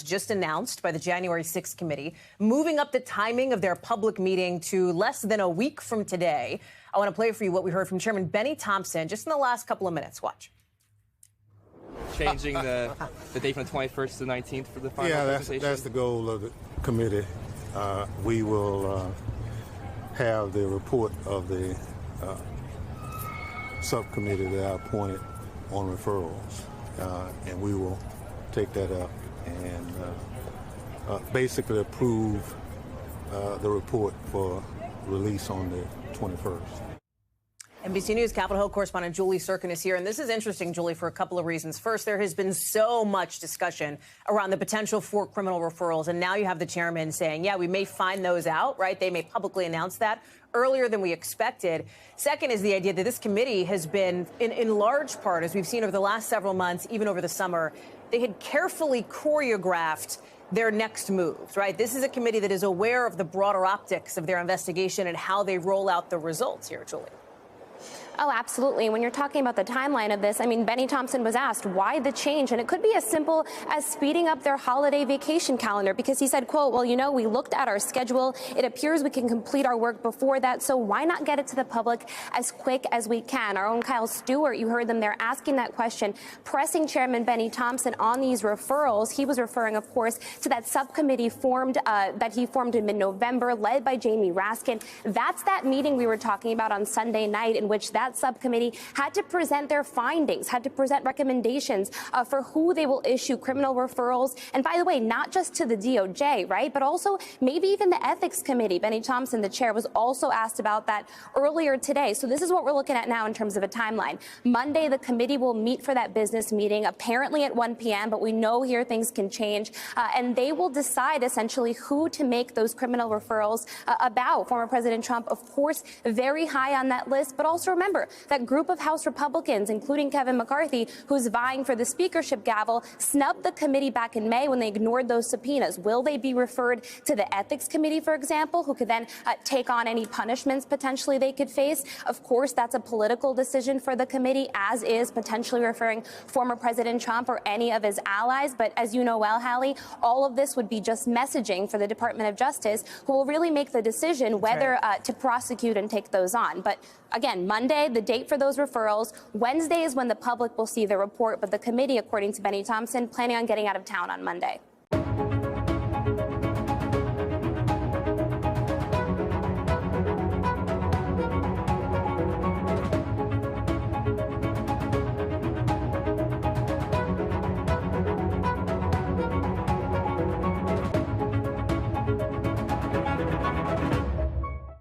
just announced by the January 6th committee, moving up the timing of their public meeting to less than a week from today. I want to play for you what we heard from Chairman Benny Thompson just in the last couple of minutes. Watch. Changing the date from the 21st to the 19th for the final presentation? Yeah, that's the goal of the committee. We will have the report of the subcommittee that I appointed on referrals, and we will take that up and basically approve the report for release on the 21st. NBC News Capitol Hill correspondent Julie Sirkin is here. And this is interesting, Julie, for a couple of reasons. First, there has been so much discussion around the potential for criminal referrals. And now you have the chairman saying, yeah, we may find those out, right? They may publicly announce that earlier than we expected. Second is the idea that this committee has been, in large part, as we've seen over the last several months, even over the summer, they had carefully choreographed their next moves, right? This is a committee that is aware of the broader optics of their investigation and how they roll out the results here, Julie. Oh, absolutely. When you're talking about the timeline of this, I mean, Benny Thompson was asked why the change, and it could be as simple as speeding up their holiday vacation calendar, because he said, quote, well, you know, we looked at our schedule. It appears we can complete our work before that, so why not get it to the public as quick as we can? Our own Kyle Stewart, you heard them there asking that question, pressing Chairman Benny Thompson on these referrals. He was referring, of course, to that subcommittee that he formed in mid-November, led by Jamie Raskin. That's that meeting we were talking about on Sunday night, in which that subcommittee had to present their findings, had to present recommendations for who they will issue criminal referrals. And by the way, not just to the DOJ, right, but also maybe even the Ethics Committee. Benny Thompson, the chair, was also asked about that earlier today. So this is what we're looking at now in terms of a timeline. Monday, the committee will meet for that business meeting, apparently at 1 p.m., but we know here things can change. And they will decide essentially who to make those criminal referrals about. Former President Trump, of course, very high on that list. But also remember, that group of House Republicans, including Kevin McCarthy, who's vying for the speakership gavel, snubbed the committee back in May when they ignored those subpoenas. Will they be referred to the Ethics Committee, for example, who could then take on any punishments potentially they could face? Of course, that's a political decision for the committee, as is potentially referring former President Trump or any of his allies. But as you know well, Hallie, all of this would be just messaging for the Department of Justice, who will really make the decision whether to prosecute and take those on. But again, Monday, the date for those referrals. Wednesday is when the public will see the report, but the committee, according to Benny Thompson, planning on getting out of town on Monday.